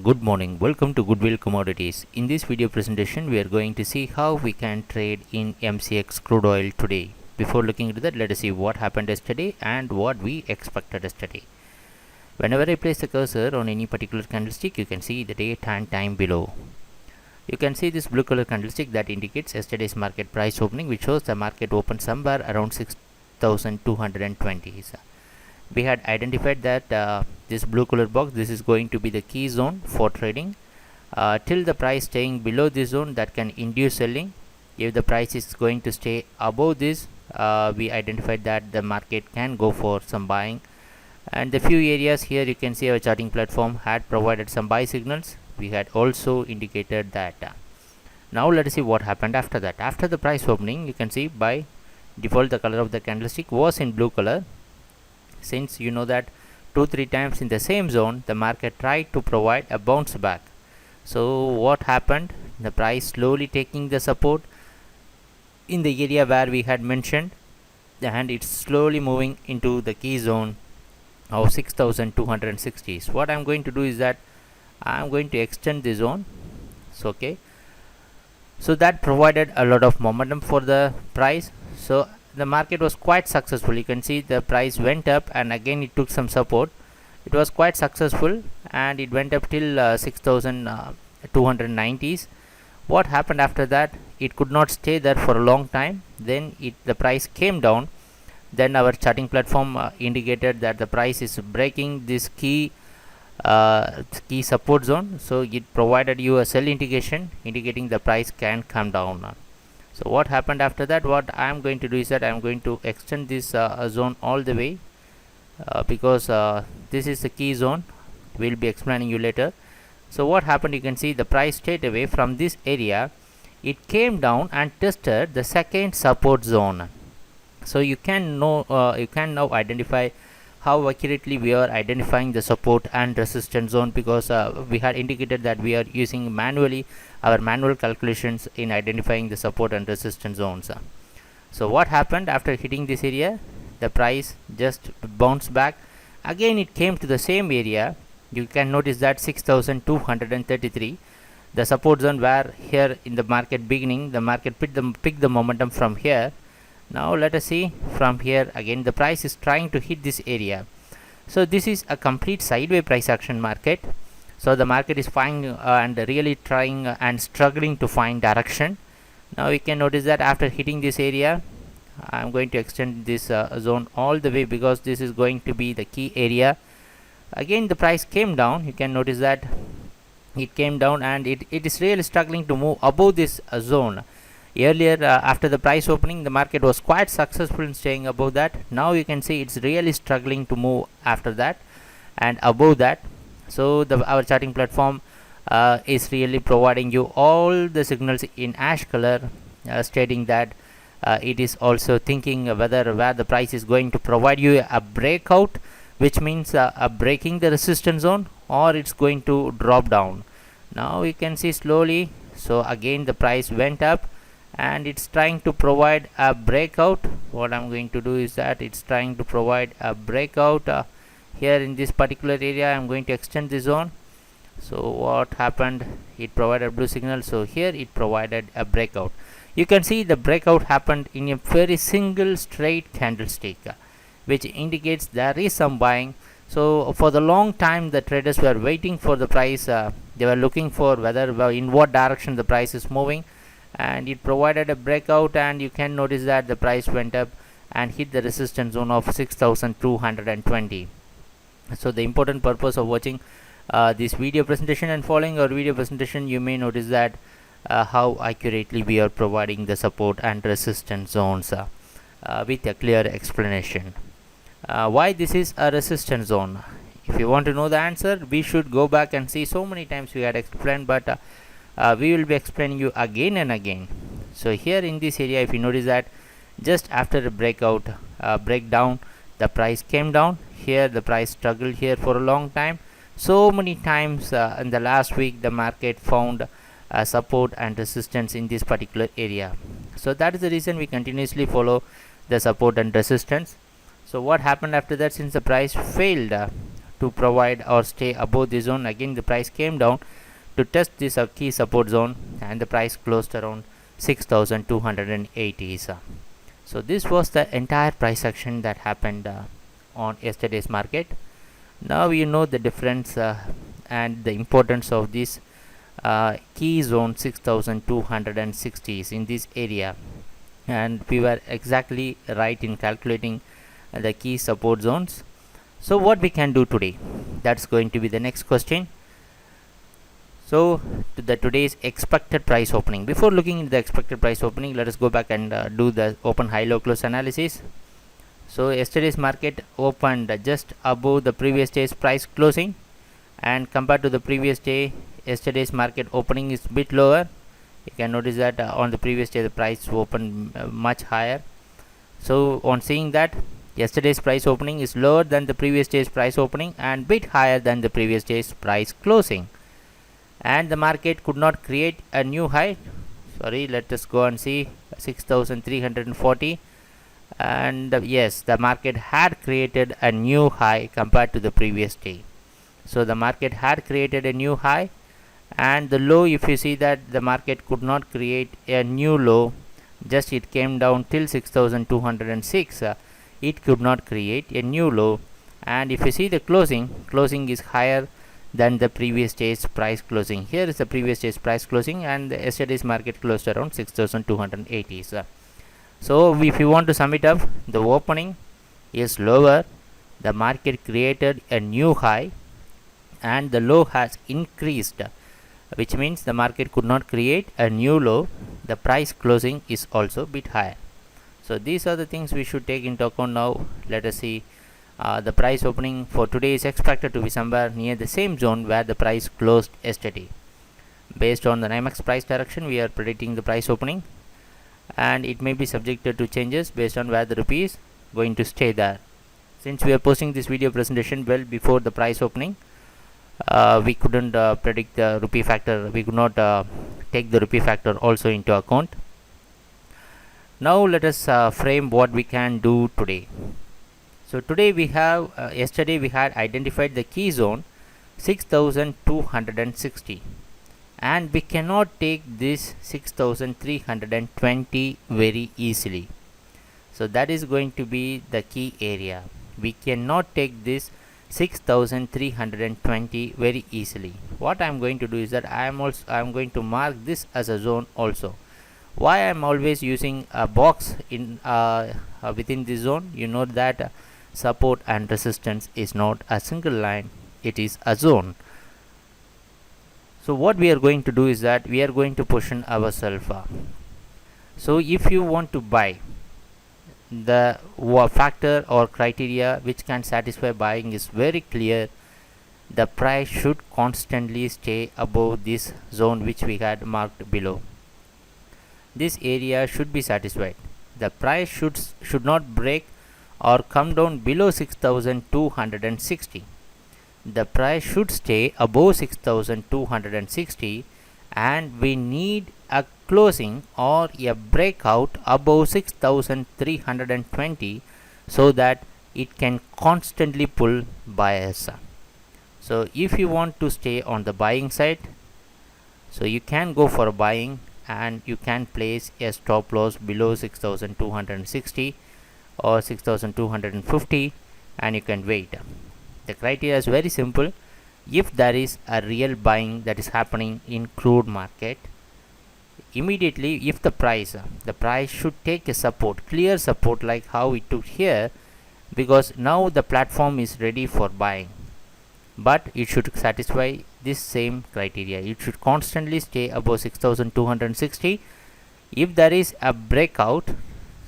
Good morning, welcome to Goodwill Commodities. In this video presentation, we are going to see how we can trade in MCX crude oil today. Before looking into that, let us see what happened yesterday and what we expected yesterday. Whenever I place the cursor on any particular candlestick, you can see the date and time below. You can see this blue color candlestick that indicates yesterday's market price opening, which shows the market opened somewhere around 6,220. We had identified that this blue color box, this is going to be the key zone for trading till the price staying below this zone, that can induce selling. If the price is going to stay above this, we identified that the market can go for some buying. And the few areas here, you can see our charting platform had provided some buy signals. We had also indicated that. Now let us see what happened after that. After the price opening, you can see by default the color of the candlestick was in blue color. Since you know that 2-3 times in the same zone, the market tried to provide a bounce back. So what happened? The price slowly taking the support in the area where we had mentioned, and it's slowly moving into the key zone of 6,260. So what I'm going to do is that I'm going to extend the zone. So so that provided a lot of momentum for the price. So the market was quite successful. You can see the price went up and again it took some support. It was quite successful and it went up till 6,290s. What happened after that? It could not stay there for a long time. Then the price came down. Then our charting platform indicated that the price is breaking this key support zone. So it provided you a sell indication, indicating the price can come down. So what happened after that? What I am going to do is that I am going to extend this zone all the way because this is the key zone. We'll be explaining you later. So what happened? You can see the price straight away from this area, it came down and tested the second support zone. So you can now identify how accurately we are identifying the support and resistance zone, because we had indicated that we are using our manual calculations in identifying the support and resistance zones. So what happened after hitting this area? The price just bounced back. Again it came to the same area. You can notice that 6,233, the support zone, where here in the market beginning the market picked the momentum from here. Now let us see from here. Again the price is trying to hit this area. So this is a complete sideways price action market. So the market is finding and really trying and struggling to find direction. Now you can notice that after hitting this area, I'm going to extend this zone all the way, because this is going to be the key area. Again the price came down. You can notice that it came down and it is really struggling to move above this zone. Earlier after the price opening, the market was quite successful in staying above that. Now you can see it's really struggling to move after that and above that. So our charting platform is really providing you all the signals in ash color, stating that it is also thinking where the price is going to provide you a breakout, which means breaking the resistance zone, or it's going to drop down. Now you can see slowly. So again the price went up and it's trying to provide a breakout. What I'm going to do is that it's trying to provide a breakout here in this particular area. I'm going to extend the zone. So what happened? It provided blue signal. So here it provided a breakout. You can see the breakout happened in a very single straight candlestick, which indicates there is some buying. So for the long time the traders were waiting for the price. They were looking for in what direction the price is moving, and it provided a breakout, and you can notice that the price went up and hit the resistance zone of 6,220. So the important purpose of watching this video presentation and following our video presentation, you may notice that how accurately we are providing the support and resistance zones with a clear explanation. Why this is a resistance zone? If you want to know the answer, we should go back and see. So many times we had explained, but we will be explaining you again and again. So here in this area, if you notice that just after a breakdown, the price came down. Here the price struggled here for a long time. So many times in the last week the market found support and resistance in this particular area. So that is the reason we continuously follow the support and resistance. So what happened after that? Since the price failed to provide or stay above the zone. Again the price came down to test this key support zone, and the price closed around 6280. So this was the entire price action that happened on yesterday's market. Now you know the difference and the importance of this key zone 6260 in this area, and we were exactly right in calculating the key support zones. So what we can do today, that's going to be the next question. So to the today's expected price opening. Before looking into the expected price opening, let us go back and do the open high low close analysis. So yesterday's market opened just above the previous day's price closing, and compared to the previous day, yesterday's market opening is bit lower. You can notice that on the previous day the price opened much higher. So on seeing that, yesterday's price opening is lower than the previous day's price opening and bit higher than the previous day's price closing, and the market could not create a new high. Sorry, let us go and see 6340, and yes, the market had created a new high compared to the previous day. So the market had created a new high, and the low, if you see that the market could not create a new low, just it came down till 6206. It could not create a new low, and if you see the closing is higher than the previous day's price closing. Here is the previous day's price closing, and yesterday's market closed around 6280. So if you want to sum it up, the opening is lower, the market created a new high, and the low has increased, which means the market could not create a new low. The price closing is also a bit higher. So these are the things we should take into account. Now let us see the price opening for today is expected to be somewhere near the same zone where the price closed yesterday. Based on the NYMEX price direction, we are predicting the price opening, and it may be subjected to changes based on where the rupee is going to stay there. Since we are posting this video presentation well before the price opening, we couldn't predict the rupee factor. We could not take the rupee factor also into account. Now let us frame what we can do today. So today we have yesterday we had identified the key zone 6260, and we cannot take this 6320 very easily. So that is going to be the key area. We cannot take this 6320 very easily. What I am going to do is that I am going to mark this as a zone also. Why I am always using a box in within the zone? You know that support and resistance is not a single line, it is a zone. So what we are going to do is that we are going to position ourselves. So if you want to buy, the factor or criteria which can satisfy buying is very clear. The price should constantly stay above this zone which we had marked below. This area should be satisfied. The price should not break or come down below 6260. The price should stay above 6260, and we need a closing or a breakout above 6320 so that it can constantly pull buyers. So if you want to stay on the buying side, so you can go for buying, and you can place a stop loss below 6260 or 6250, and you can wait. The criteria is very simple. If there is a real buying that is happening in crude market, immediately if the price should take a support, clear support like how it took here, because now the platform is ready for buying, but it should satisfy this same criteria. It should constantly stay above 6260. If there is a breakout,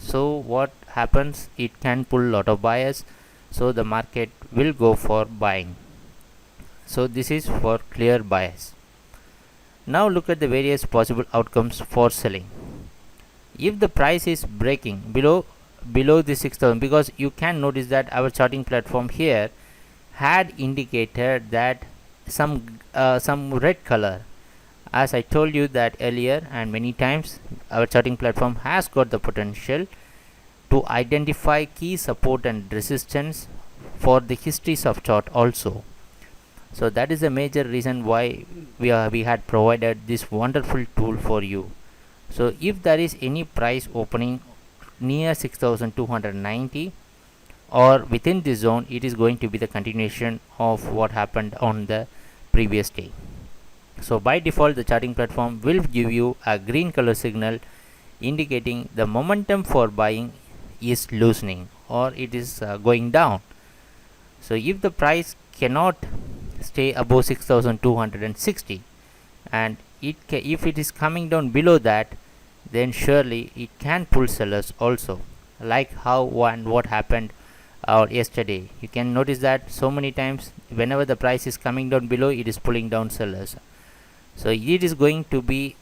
so what happens, it can pull a lot of buyers, so the market will go for buying. So this is for clear buyers. Now look at the various possible outcomes for selling. If the price is breaking below the 6000, because you can notice that our charting platform here had indicated that some red color. As I told you that earlier and many times, our charting platform has got the potential to identify key support and resistance for the histories of chart also. So that is the major reason why we had provided this wonderful tool for you. So if there is any price opening near 6290 or within this zone, it is going to be the continuation of what happened on the previous day. So by default, the charting platform will give you a green color signal indicating the momentum for buying is loosening or it is going down. So if the price cannot stay above 6260 and if it is coming down below that, then surely it can pull sellers also, like how what happened yesterday. You can notice that so many times whenever the price is coming down below, it is pulling down sellers. So it is going to be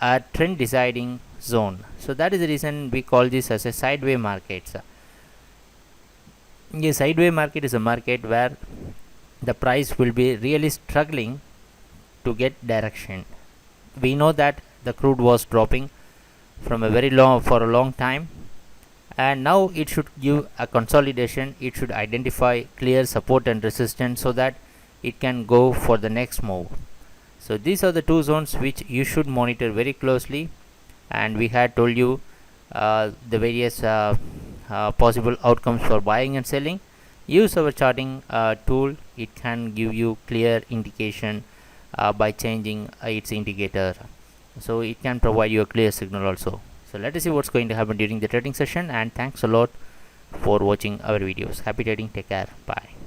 a trend deciding zone. So that is the reason we call this as a sideways market. A sideways market is a market where the price will be really struggling to get direction. We know that the crude was dropping from a very long for a long time, and now it should give a consolidation. It should identify clear support and resistance so that it can go for the next move. So these are the two zones which you should monitor very closely, and we had told you the various possible outcomes for buying and selling. Use our charting tool. It can give you clear indication by changing its indicator, so it can provide you a clear signal also. So let us see what's going to happen during the trading session, and thanks a lot for watching our videos. Happy trading. Take care. Bye.